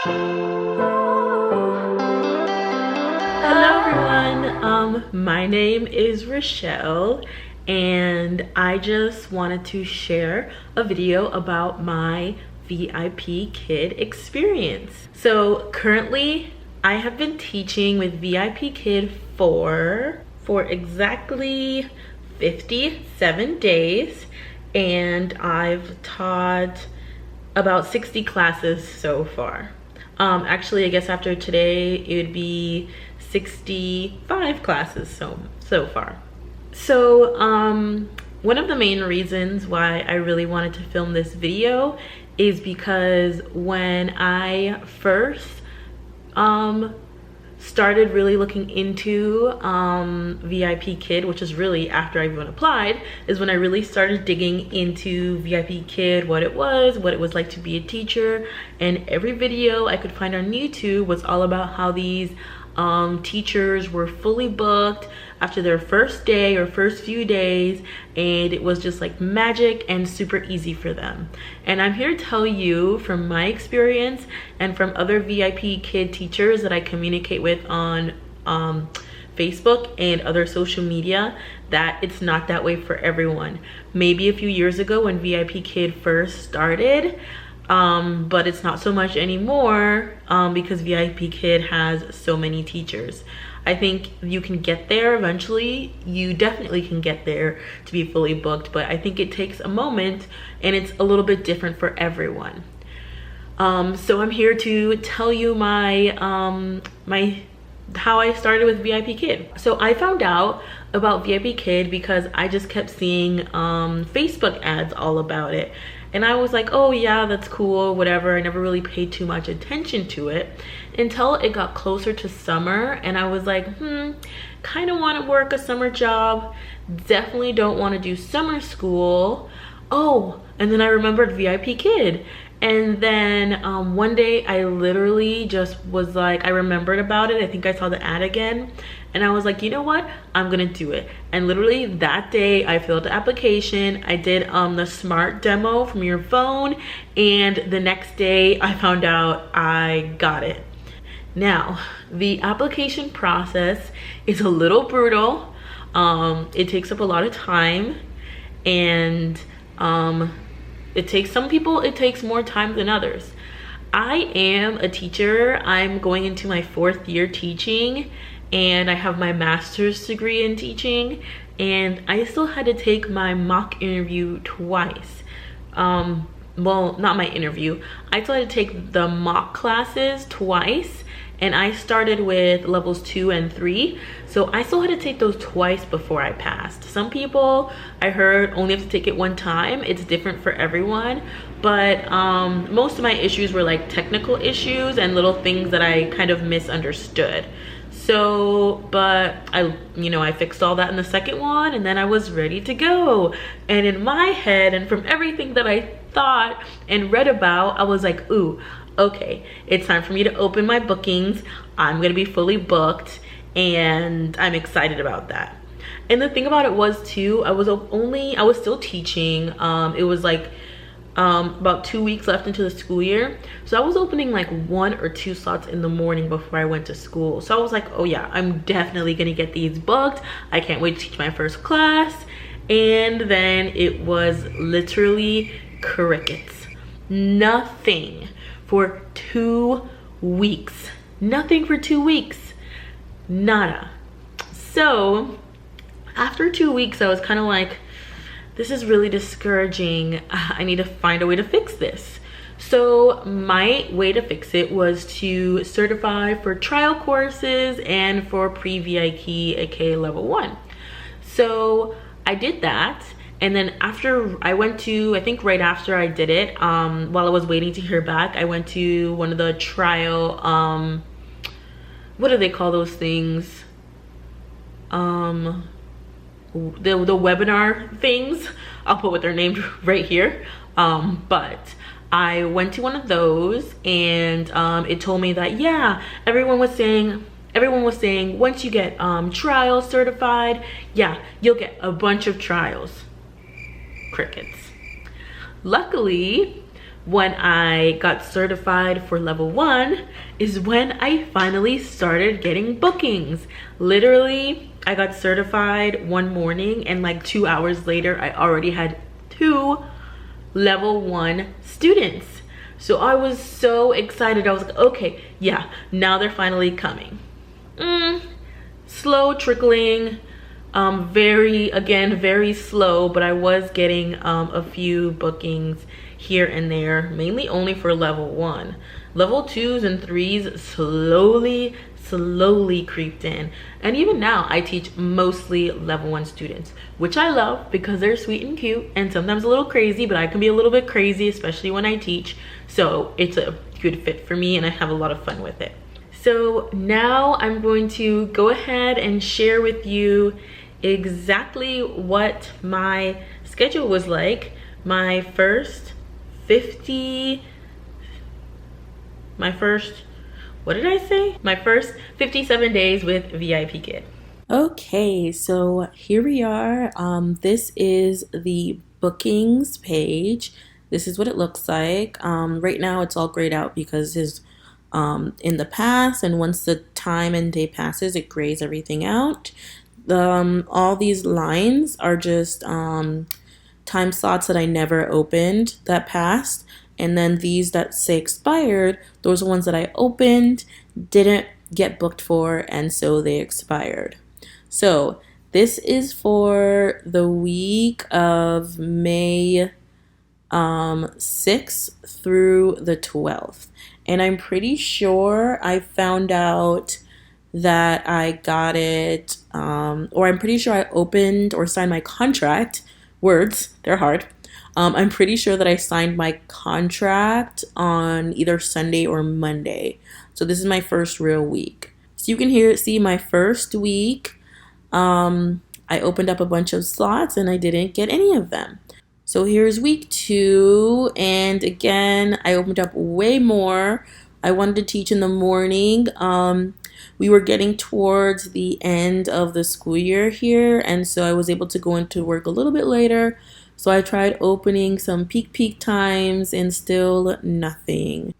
Hello everyone, my name is Rochelle and I just wanted to share a video about my VIP Kid experience. So currently I have been teaching with VIP Kid for exactly 57 days and I've taught about 60 classes so far. Actually, I guess after today it would be 65 classes so far. So one of the main reasons why I really wanted to film this video is because when I first started really looking into VIP Kid, which is really after I even applied, is when I really started digging into VIP Kid, what it was like to be a teacher. And every video I could find on YouTube was all about how these teachers were fully booked after their first day or first few days, and it was just like magic and super easy for them. And I'm here to tell you from my experience and from other VIP Kid teachers that I communicate with on Facebook and other social media that it's not that way for everyone. Maybe a few years ago when VIP Kid first started, but it's not so much anymore because VIP Kid has so many teachers. I think you can get there eventually. You definitely can get there to be fully booked, but I think it takes a moment and it's a little bit different for everyone. So I'm here to tell you how I started with VIP Kid. So I found out about VIP Kid because I just kept seeing Facebook ads all about it. And I was like, oh yeah, that's cool, whatever. I never really paid too much attention to it until it got closer to summer. And I was like, kind of want to work a summer job. Definitely don't want to do summer school. Oh, and then I remembered VIP Kid. And then one day I literally just was like, I remembered about it. I think I saw the ad again. And I was like, you know what? I'm gonna do it. And literally that day I filled the application. I did the smart demo from your phone. And the next day I found out I got it. Now, the application process is a little brutal. It takes up a lot of time. And some people it takes more time than others. I am a teacher. I'm going into my 4th year teaching and I have my master's degree in teaching, and I still had to take my mock interview twice. Well, not my interview. I still had to take the mock classes twice, and I started with levels 2 and 3. So I still had to take those twice before I passed. Some people, I heard, only have to take it one time. It's different for everyone. But most of my issues were like technical issues and little things that I kind of misunderstood. So, but I fixed all that in the second one, and then I was ready to go. And in my head, and from everything that I thought and read about, I was like, ooh, okay, it's time for me to open my bookings. I'm gonna be fully booked, and I'm excited about that. And the thing about it was too, I was still teaching. It was like about 2 weeks left into the school year. So I was opening like 1 or 2 slots in the morning before I went to school. So I was like, oh yeah, I'm definitely gonna get these booked. I can't wait to teach my first class. And then it was literally crickets. Nothing for 2 weeks. Nothing for 2 weeks. Nada. So after 2 weeks, I was kind of like, this is really discouraging. I need to find a way to fix this. So my way to fix it was to certify for trial courses and for pre-VIP aka level 1. So I did that. And then after I went to, I think right after I did it, while I was waiting to hear back, I went to one of the trial, what do they call those things? The webinar things. I'll put what they're named right here. But I went to one of those, and it told me that, yeah, everyone was saying once you get trial certified, yeah, you'll get a bunch of trials. Crickets. Luckily, when I got certified for level 1 is when I finally started getting bookings. Literally, I got certified one morning and like 2 hours later, I already had 2 level 1 students. So I was so excited. I was like, okay, yeah, now they're finally coming. Slow trickling, very slow, but I was getting a few bookings here and there, mainly only for level 1. Level 2s and 3s slowly creeped in, and even now I teach mostly level 1 students, which I love because they're sweet and cute and sometimes a little crazy, but I can be a little bit crazy, especially when I teach, so it's a good fit for me and I have a lot of fun with it. So now I'm going to go ahead and share with you exactly what my schedule was like my first 57 days with VIPKid. Okay, so here we are. This is the bookings page. This is what it looks like. Right now it's all grayed out because his in the past, and once the time and day passes, it grays everything out. All these lines are just time slots that I never opened that passed, and then these that say expired, those are ones that I opened, didn't get booked for, and so they expired. So this is for the week of May 6th through the 12th. And I'm pretty sure I found out that I got it, or I'm pretty sure I opened or signed my contract. Words, they're hard. I'm pretty sure that I signed my contract on either Sunday or Monday. So this is my first real week. So you can see my first week. I opened up a bunch of slots and I didn't get any of them. So here's week 2, and again, I opened up way more. I wanted to teach in the morning. We were getting towards the end of the school year here, and so I was able to go into work a little bit later. So I tried opening some peak times and still nothing.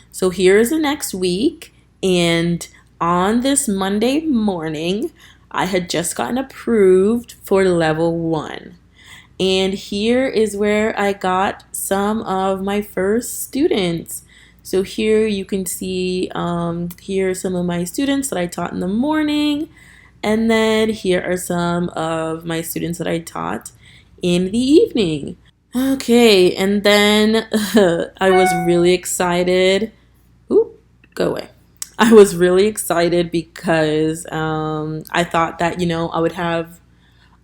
So here's the next week, and on this Monday morning, I had just gotten approved for level 1. And here is where I got some of my first students. So here you can see, here are some of my students that I taught in the morning. And then here are some of my students that I taught in the evening. Okay, and then I was really excited. Ooh, go away. I was really excited because I thought that, I would have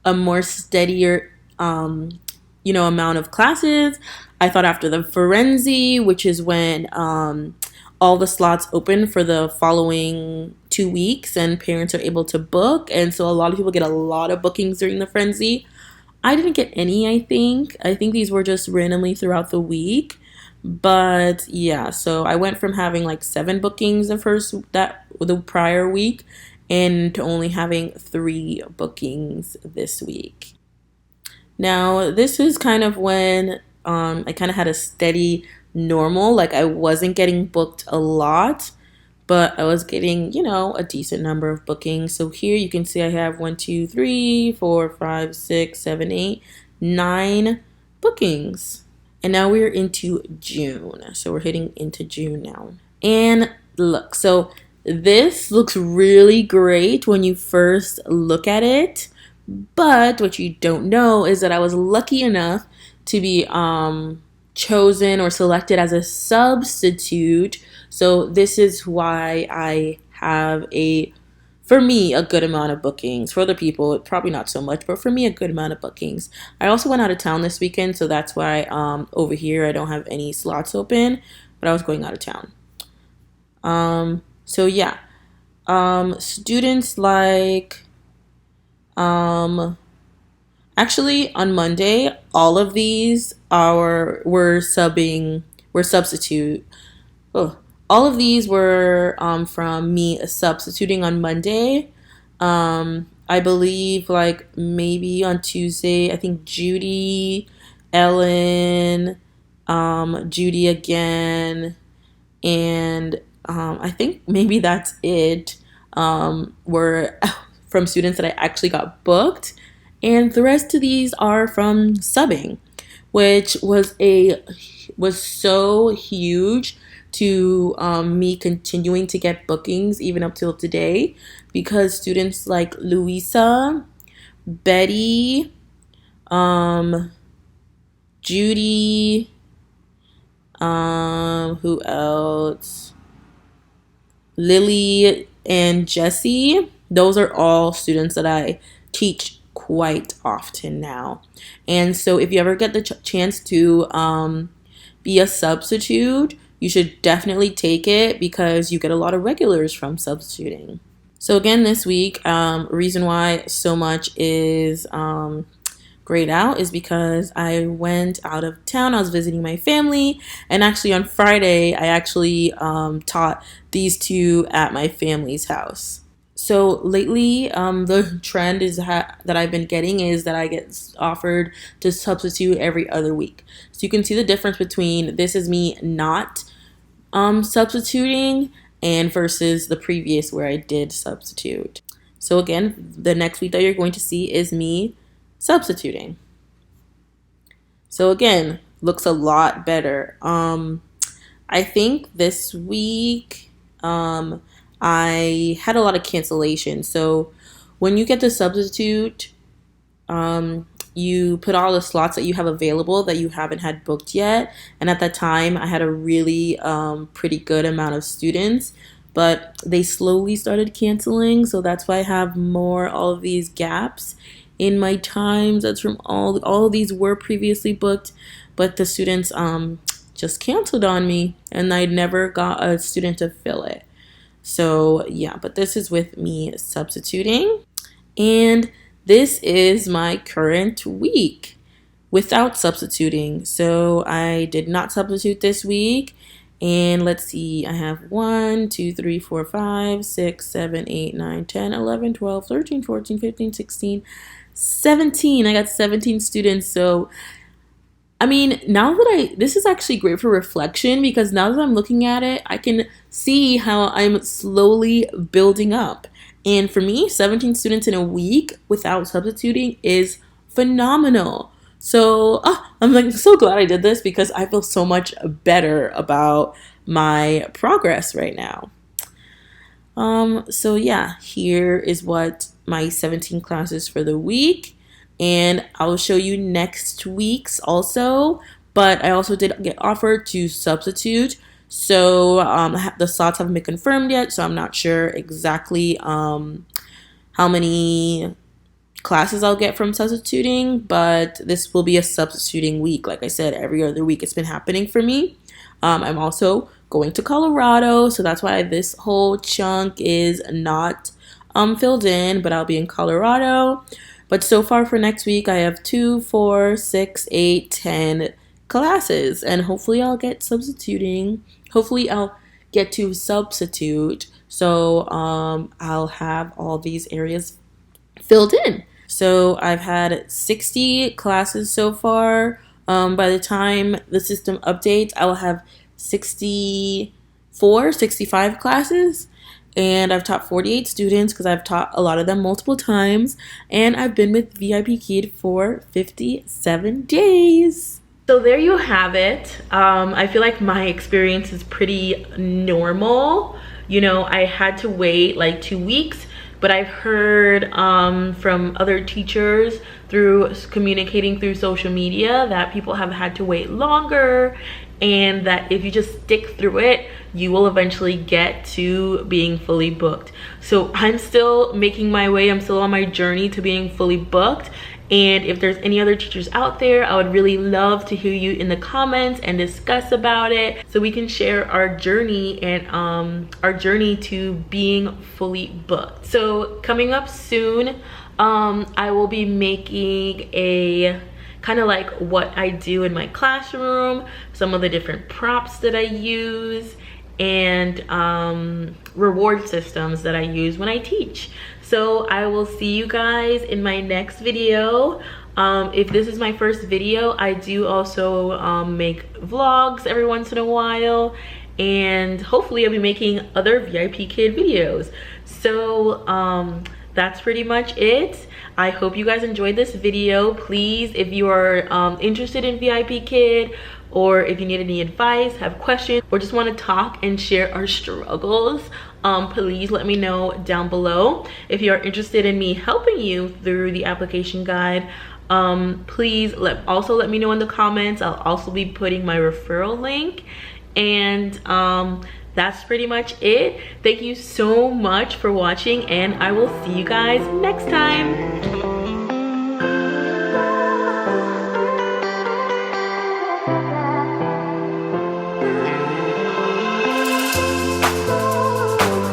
a more steadier amount of classes. I thought after the Forensi, which is when all the slots open for the following 2 weeks and parents are able to book, and so a lot of people get a lot of bookings during the Forensi. I didn't get any, I think these were just randomly throughout the week, but yeah, so I went from having like 7 bookings the prior week and to only having 3 bookings this week. Now, this is kind of when I kind of had a steady normal. Like, I wasn't getting booked a lot, but I was getting, a decent number of bookings. So here you can see I have 1, 2, 3, 4, 5, 6, 7, 8, 9 bookings. And now we're into June. So we're heading into June now. And look, so this looks really great when you first look at it. But what you don't know is that I was lucky enough to be chosen or selected as a substitute. So this is why I have for me, a good amount of bookings. For other people, probably not so much, but for me, a good amount of bookings. I also went out of town this weekend, so that's why over here I don't have any slots open, but I was going out of town. So yeah, students like... actually on Monday, all of these were substitute. Oh, all of these were from me substituting on Monday. I believe like maybe on Tuesday, I think Judy, Ellen, Judy again, and I think maybe that's it. Were from students that I actually got booked, and the rest of these are from subbing, which was so huge to me continuing to get bookings even up till today, because students like Louisa, Betty, um, Judy, who else? Lily and Jessie. Those are all students that I teach quite often now. And so if you ever get the chance to be a substitute, you should definitely take it, because you get a lot of regulars from substituting. So again, this week, reason why so much is grayed out is because I went out of town. I was visiting my family, and actually on Friday, I actually taught these two at my family's house. So lately, the trend is that I've been getting is that I get offered to substitute every other week. So you can see the difference between this is me not substituting and versus the previous where I did substitute. So again, the next week that you're going to see is me substituting. So again, looks a lot better. I think this week I had a lot of cancellations. So when you get to substitute, you put all the slots that you have available that you haven't had booked yet. And at that time, I had a really pretty good amount of students, but they slowly started canceling. So that's why I have all of these gaps in my times. That's from all of these were previously booked, but the students just canceled on me, and I never got a student to fill it. So yeah, but this is with me substituting. And this is my current week without substituting. So I did not substitute this week. And let's see, I have 1, 2, 3, 4, 5, 6, 7, 8, 9, 10, 11, 12, 13, 14, 15, 16, 17. I got 17 students. So I mean, this is actually great for reflection, because now that I'm looking at it, I can see how I'm slowly building up. And for me, 17 students in a week without substituting is phenomenal. So I'm like so glad I did this, because I feel so much better about my progress right now. So yeah, here is what my 17 classes for the week. And I'll show you next week's also, but I also did get offered to substitute. So the slots haven't been confirmed yet, so I'm not sure exactly how many classes I'll get from substituting, but this will be a substituting week. Like I said, every other week it's been happening for me. I'm also going to Colorado, so that's why this whole chunk is not filled in, but I'll be in Colorado. But so far for next week, I have 2, 4, 6, 8, 10 classes, and hopefully I'll get substituting. Hopefully I'll get to substitute, so I'll have all these areas filled in. So I've had 60 classes so far. By the time the system updates, I will have 65 classes. And I've taught 48 students, because I've taught a lot of them multiple times. And I've been with VIPKid for 57 days. So there you have it. I feel like my experience is pretty normal. You know, I had to wait like 2 weeks, but I've heard from other teachers through communicating through social media that people have had to wait longer, and that if you just stick through it, you will eventually get to being fully booked. So I'm still making my way. I'm still on my journey to being fully booked. And if there's any other teachers out there, I would really love to hear you in the comments and discuss about it, so we can share our journey and our journey to being fully booked. So coming up soon, I will be making a kind of like what I do in my classroom, some of the different props that I use, and reward systems that I use when I teach. So I will see you guys in my next video. If this is my first video, I do also make vlogs every once in a while, and hopefully I'll be making other VIP Kid videos. So that's pretty much it. I hope you guys enjoyed this video. Please, if you are interested in VIP Kid, or if you need any advice, have questions, or just want to talk and share our struggles, please let me know down below. If you are interested in me helping you through the application guide, please also let me know in the comments. I'll also be putting my referral link. And that's pretty much it. Thank you so much for watching, and I will see you guys next time.